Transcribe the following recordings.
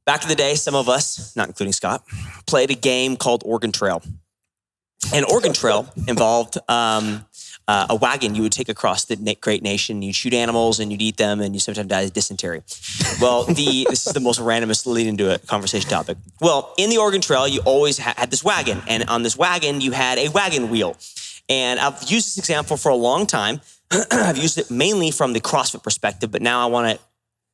Back in the day, some of us, not including Scott, played a game called Oregon Trail. And Oregon Trail involved a wagon you would take across the great nation. You'd shoot animals and you'd eat them and you sometimes die of dysentery. Well, this is the most randomest lead into a conversation topic. Well, in the Oregon Trail, you always had this wagon. And on this wagon, you had a wagon wheel. And I've used this example for a long time. I've used it mainly from the CrossFit perspective, but now I want to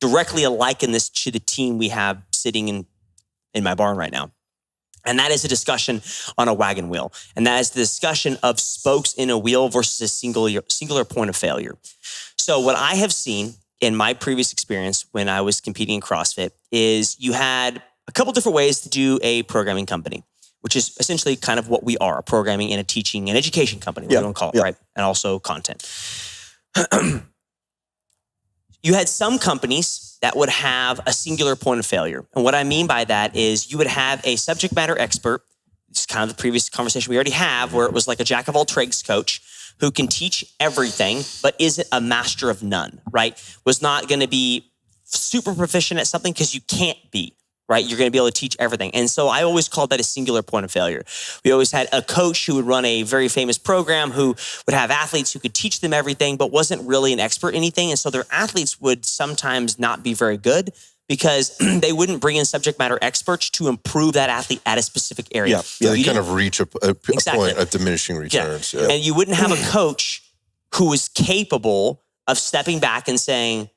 directly liken this to the team we have sitting in my barn right now. And that is a discussion on a wagon wheel. And that is the discussion of spokes in a wheel versus a singular point of failure. So what I have seen in my previous experience when I was competing in CrossFit is you had a couple different ways to do a programming company, which is essentially kind of what we are, a programming and a teaching and education company, we don't call it, right? And also content. You had some companies that would have a singular point of failure. And what I mean by that is you would have a subject matter expert. It's kind of the previous conversation we already have, where it was like a jack of all trades coach who can teach everything, but isn't a master of none, right? Was not going to be super proficient at something because you can't be, right? You're going to be able to teach everything. And so I always called that a singular point of failure. We always had a coach who would run a very famous program who would have athletes who could teach them everything, but wasn't really an expert in anything. And so their athletes would sometimes not be very good because they wouldn't bring in subject matter experts to improve that athlete at a specific area. Yeah, they kind of reach a point of diminishing returns. Yeah. And you wouldn't have a coach who was capable of stepping back and saying,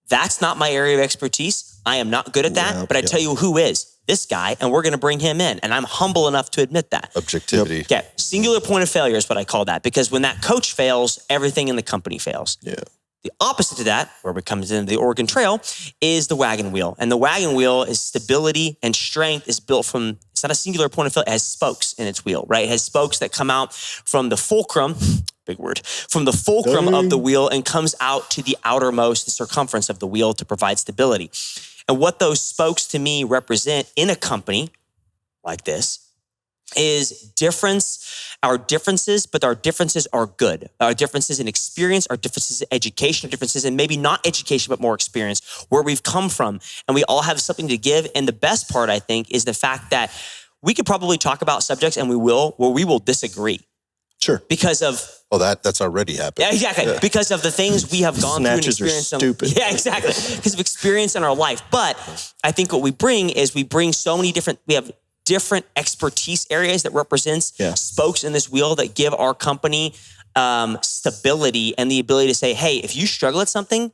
that's not my area of expertise. I am not good at that, but I tell you who is, this guy, and we're going to bring him in. And I'm humble enough to admit that. Objectivity. Yeah, singular point of failure is what I call that, because when that coach fails, everything in the company fails. Yeah. The opposite to that, where it comes into the Oregon Trail, is the wagon wheel. And the wagon wheel is stability and strength is built from, it's not a singular point of failure, it has spokes in its wheel, right? It has spokes that come out from the fulcrum, big word, from the fulcrum of the wheel and comes out to the outermost, the circumference of the wheel to provide stability. And what those spokes to me represent in a company like this is our differences, but our differences are good. Our differences in experience, our differences in education, our differences in maybe not education, but more experience, where we've come from. And we all have something to give. And the best part, I think, is the fact that we could probably talk about subjects, and we will, where we will disagree. Sure. Because of... Oh, that's already happened. Yeah, exactly. Yeah. Because of the things we have gone through and experienced. Stupid. Yeah, exactly. Because of experience in our life. But I think what we bring is we have different expertise areas that represents spokes in this wheel that give our company stability and the ability to say, hey, if you struggle at something,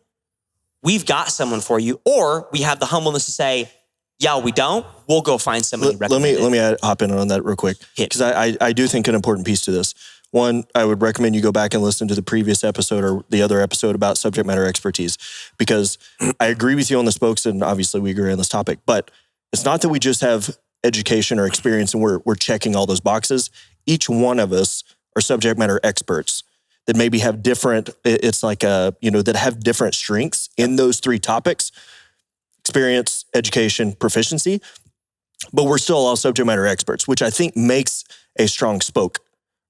we've got someone for you. Or we have the humbleness to say, yeah, we don't. We'll go find somebody. Let me hop in on that real quick, because I do think an important piece to this. One, I would recommend you go back and listen to the previous episode or the other episode about subject matter expertise, because I agree with you on the spokes, and obviously we agree on this topic. But it's not that we just have education or experience and we're checking all those boxes. Each one of us are subject matter experts that maybe have different. It's like that have different strengths in those three topics: experience, education, proficiency. But we're still all subject matter experts, which I think makes a strong spoke.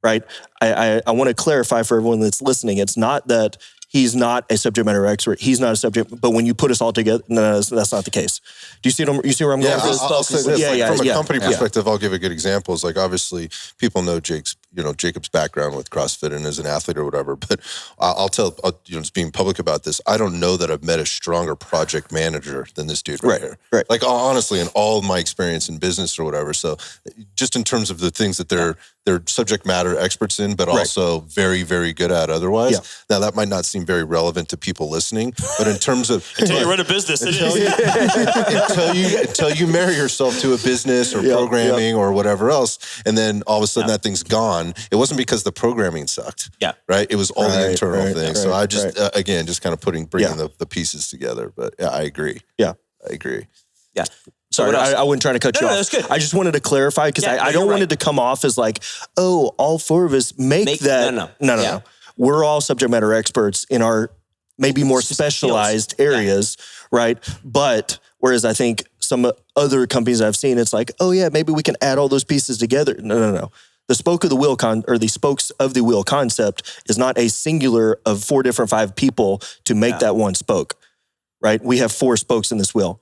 Right? I want to clarify for everyone that's listening, it's not that he's not a subject matter expert. He's not a subject, but when you put us all together, no, that's not the case. Do you see where I'm going? I'll say this. From a company perspective, I'll give a good example. It's like, obviously people know Jacob's background with CrossFit and as an athlete or whatever, but I'll tell, just being public about this, I don't know that I've met a stronger project manager than this dude right here. Right. Like, honestly, in all of my experience in business or whatever. So just in terms of the things that they're subject matter experts in, but also very, very good at otherwise. Yeah. Now, that might not seem very relevant to people listening, but in terms of... until you run a business, until you marry yourself to a business or programming or whatever else, and then all of a sudden that thing's gone. It wasn't because the programming sucked. Yeah. Right? It was all the internal things. So I just, again, just kind of bringing the pieces together. But yeah, I agree. Yeah. I agree. Yeah. Sorry, I wasn't trying to cut you off. No, that's good. I just wanted to clarify, because I don't want it to come off as like, oh, all four of us make that. No. We're all subject matter experts in our maybe more specialized areas, right? But whereas I think some other companies I've seen, it's like, oh yeah, maybe we can add all those pieces together. No. The spoke of the wheel the spokes of the wheel concept is not a singular of 5 people to make that one spoke, right? We have 4 spokes in this wheel.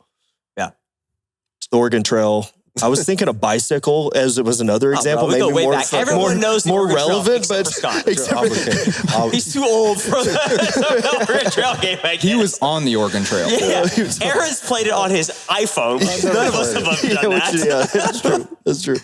the Oregon Trail. I was thinking a bicycle as it was another example. Bro, we maybe go way more, back. Everyone knows the more Oregon Trail, relevant, but he's too old for the Oregon Trail game. He was on the Oregon Trail. Yeah. Aaron's played it on his iPhone. None of us have done that. That's true. That's true.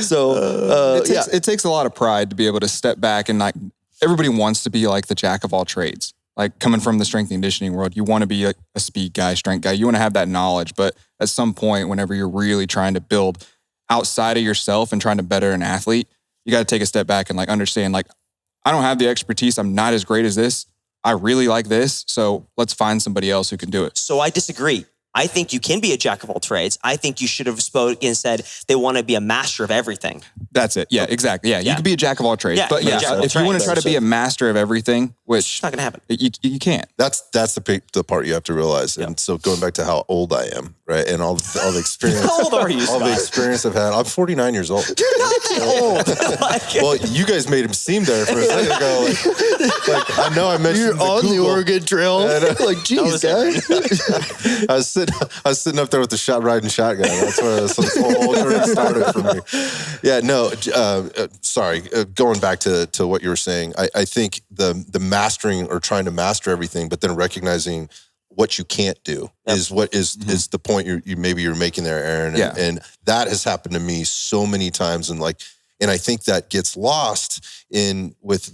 So it takes a lot of pride to be able to step back and like everybody wants to be like the jack of all trades. Like coming from the strength and conditioning world, you want to be a speed guy, strength guy. You want to have that knowledge, but at some point, whenever you're really trying to build outside of yourself and trying to better an athlete, you got to take a step back and like understand, like, I don't have the expertise. I'm not as great as this. I really like this. So let's find somebody else who can do it. So I disagree. I think you can be a jack of all trades. I think you should have spoken and said they want to be a master of everything. That's it. Yeah, exactly. Yeah, you could be a jack of all trades. Yeah, but yeah, if you want to try to be a master of everything, which it's not going to happen. You can't. That's the part you have to realize. And so going back to how old I am, right, and all the experience. How old are you, all Scott? the experience I've had. I'm 49 years old. You're not that old. Well, you guys made him seem there for a second ago. Like I know I mentioned you're on the Oregon Trail. Like, geez, guys. I was sitting up there with the riding shotgun. That's where this whole journey started for me. Yeah, no, sorry. Going back to what you were saying, I think the mastering or trying to master everything, but then recognizing what you can't do is what is the point you're making there, Aaron. And that has happened to me so many times, and I think that gets lost with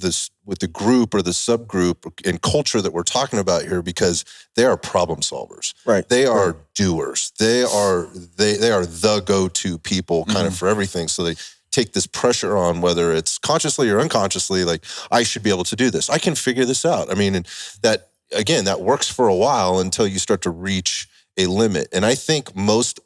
the group or the subgroup and culture that we're talking about here, because they are problem solvers. Right. They are doers. They are the go-to people kind of for everything. So they take this pressure on, whether it's consciously or unconsciously, like, I should be able to do this. I can figure this out. I mean, and that works for a while until you start to reach a limit. And I think most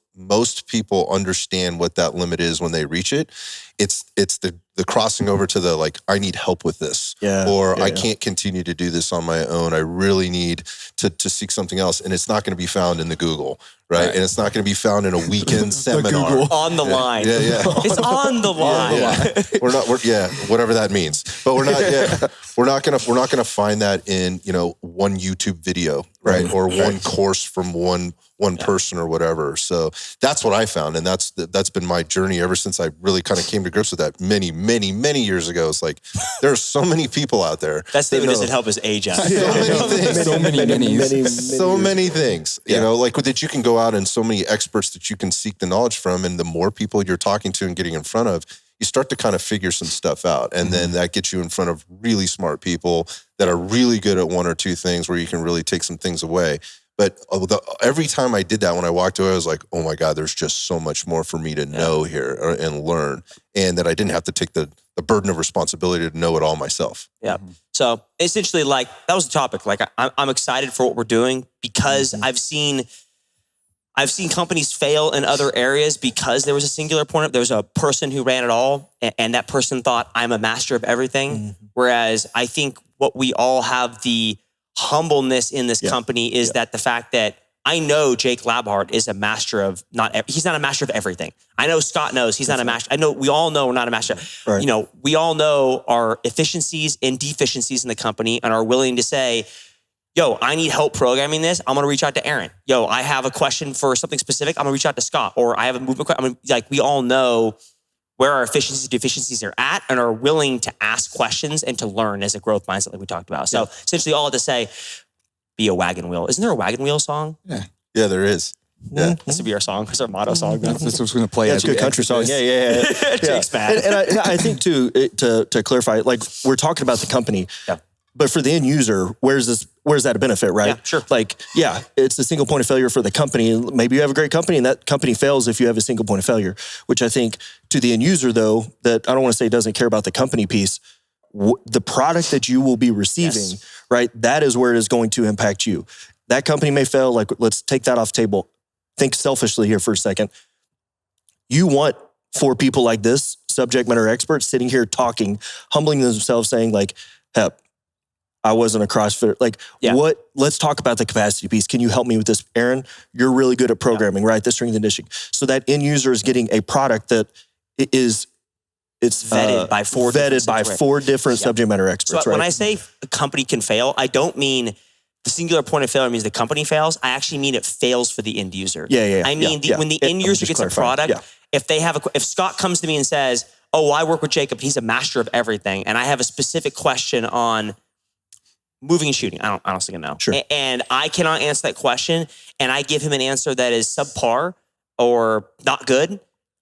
people understand what that limit is when they reach it. It's the crossing over to the, like, I need help with this, I can't continue to do this on my own. I really need to seek something else. And it's not going to be found in the Google, right? And it's not going to be found in a weekend seminar. On the line. Yeah. It's on the line. Yeah. Whatever that means. But we're not going to find that in, one YouTube video, right? Or one course from one person or whatever. So that's what I found. And that's been my journey ever since I really kind of came to grips with that many years ago. It's like, there are so many people out there. That statement doesn't help us age out. So many things, like that you can go out and so many experts that you can seek the knowledge from. And the more people you're talking to and getting in front of, you start to kind of figure some stuff out. And then that gets you in front of really smart people that are really good at one or two things where you can really take some things away. But every time I did that, when I walked away, I was like, oh my God, there's just so much more for me to know here and learn. And that I didn't have to take the burden of responsibility to know it all myself. Yeah. So essentially, like, that was the topic. Like, I'm excited for what we're doing because I've seen companies fail in other areas because there was a singular point. There was a person who ran it all, and that person thought, I'm a master of everything. Whereas I think what we all have the humbleness in this company is that the fact that I know Jake Labhart is a master of he's not a master of everything. I know Scott knows he's not a master. I know we all know we're not a master. Right. We all know our efficiencies and deficiencies in the company and are willing to say, yo, I need help programming this. I'm going to reach out to Aaron. Yo, I have a question for something specific. I'm going to reach out to Scott. Or I have a movement question. We all know where our efficiencies and deficiencies are at and are willing to ask questions and to learn as a growth mindset like we talked about. So essentially all to say, be a wagon wheel. Isn't there a wagon wheel song? Yeah, there is. Yeah. This would be our song. It's our motto song. That's what's going to play. It's a good country song. Yeah. Jake's mad. And I think to clarify, like, we're talking about the company. Yeah. But for the end user, where's that a benefit, right? Yeah, sure. Like, it's a single point of failure for the company. Maybe you have a great company and that company fails if you have a single point of failure, which I think to the end user, though, that I don't want to say doesn't care about the company piece, the product that you will be receiving, right? That is where it is going to impact you. That company may fail. Like, let's take that off the table. Think selfishly here for a second. You want 4 people like this, subject matter experts, sitting here talking, humbling themselves, saying like, Hep, I wasn't a CrossFitter. Like, let's talk about the capacity piece. Can you help me with this? Aaron, you're really good at programming, right? The strength and conditioning. So that end user is getting a product that it's vetted by 4 four different subject matter experts. So right? when I say a company can fail, I don't mean the singular point of failure means the company fails. I actually mean it fails for the end user. I mean, when the end user gets a product, if Scott comes to me and says, oh, well, I work with Jacob, he's a master of everything, and I have a specific question on moving and shooting. I don't honestly know. Sure. And I cannot answer that question, and I give him an answer that is subpar or not good.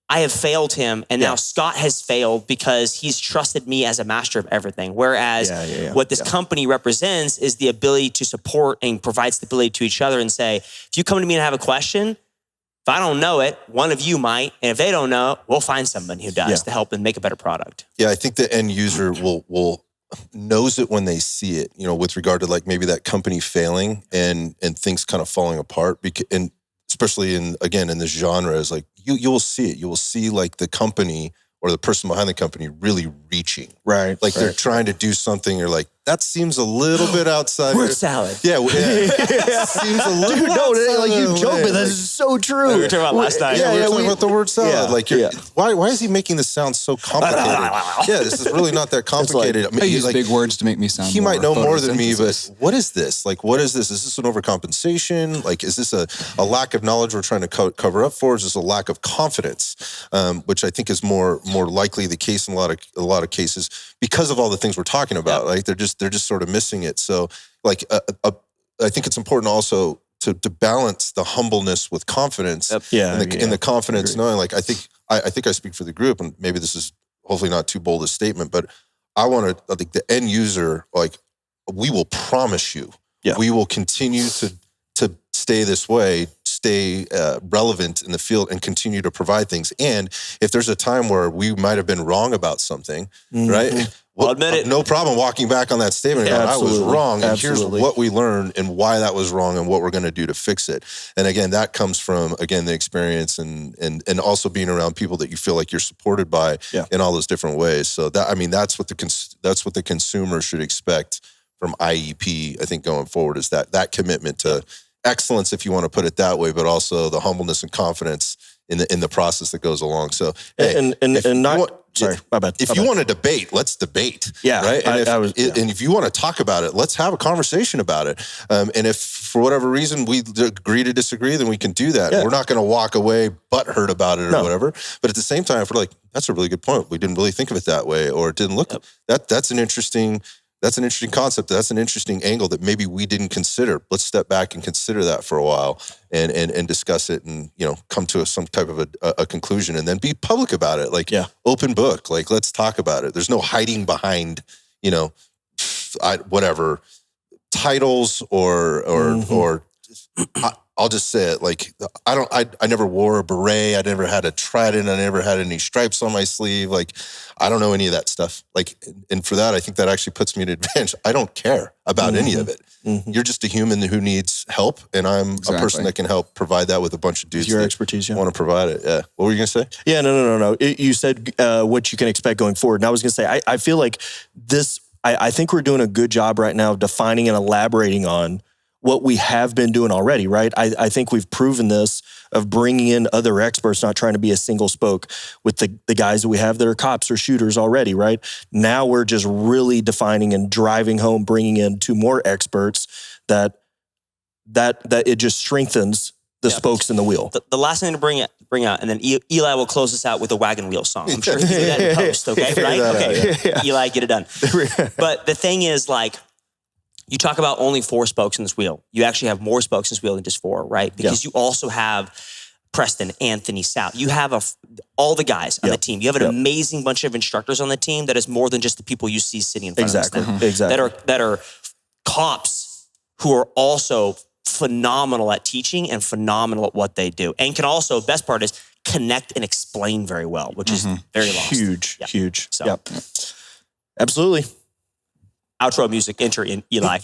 I have failed him, and now Scott has failed because he's trusted me as a master of everything. Whereas what this company represents is the ability to support and provide stability to each other and say, if you come to me and have a question, if I don't know it, one of you might, and if they don't know, we'll find somebody who does to help and make a better product. Yeah, I think the end user will knows it when they see it, with regard to like maybe that company failing and things kind of falling apart. And especially in this genre, is like you will see it. You will see like the company or the person behind the company really reaching. Right. Like they're trying to do something. You're like, that seems a little bit outside. Word salad. Yeah. Seems a little Dude, outside. like you joke, but that is so true. We were talking about last night. Yeah, we were talking about the word salad. Why is he making this sound so complicated? This is really not that complicated. I use big words to make me sound. He might know more than me, but what is this? Like, what is this? Is this an overcompensation? Like, is this a lack of knowledge we're trying to cover up for? Is this a lack of confidence, which I think is more likely the case in a lot of cases because of all the things we're talking about. Like, they're just sort of missing it. So, like, I think it's important also to balance the humbleness with confidence. And the confidence, knowing, like, I think I speak for the group, and maybe this is hopefully not too bold a statement, but I think the end user, like, we will promise you, we will continue to stay this way, stay relevant in the field, and continue to provide things. And if there's a time where we might have been wrong about something, right? I'll admit it. No problem walking back on that statement. I was wrong, and here's what we learned and why that was wrong and what we're going to do to fix it. And again, that comes from, the experience and also being around people that you feel like you're supported by in all those different ways. So that's what the consumer should expect from IEP, I think, going forward, is that commitment to excellence, if you want to put it that way, but also the humbleness and confidence in the process that goes along. So, my bad. If you want to debate, let's debate. Yeah, right. And if you want to talk about it, let's have a conversation about it. And if for whatever reason we agree to disagree, then we can do that. We're not going to walk away butthurt about it or whatever. But at the same time, if we're like, that's a really good point, we didn't really think of it that way, or it didn't look that's an interesting concept. That's an interesting angle that maybe we didn't consider. Let's step back and consider that for a while and discuss it and, come to some type of a conclusion, and then be public about it. Like, open book, like, let's talk about it. There's no hiding behind, whatever titles or I'll just say it, like, I never wore a beret. I never had a trident. I never had any stripes on my sleeve. Like, I don't know any of that stuff. Like, and for that, I think that actually puts me at advantage. I don't care about any of it. You're just a human who needs help, and I'm a person that can help provide that with a bunch of dudes. Your expertise, want to provide it. Yeah. What were you going to say? Yeah, no. You said what you can expect going forward. And I was going to say, I feel like this, I think we're doing a good job right now of defining and elaborating on what we have been doing already, right? I think we've proven this of bringing in other experts, not trying to be a single spoke with the guys that we have that are cops or shooters already, right? Now we're just really defining and driving home, bringing in 2 more experts that it just strengthens the spokes in the wheel. The last thing to bring out, and then Eli will close us out with a wagon wheel song. I'm sure he'll do that in post, okay? Right? Okay. Eli, get it done. But the thing is, like, you talk about only 4 spokes in this wheel. You actually have more spokes in this wheel than just 4, right? Because you also have Preston, Anthony, Sal. You have all the guys on the team. You have an amazing bunch of instructors on the team that is more than just the people you see sitting in front of us now. Exactly. That are cops who are also phenomenal at teaching and phenomenal at what they do. And can also, best part is, connect and explain very well, which is very lost. Huge. So. Absolutely. Outro music, enter in Eli.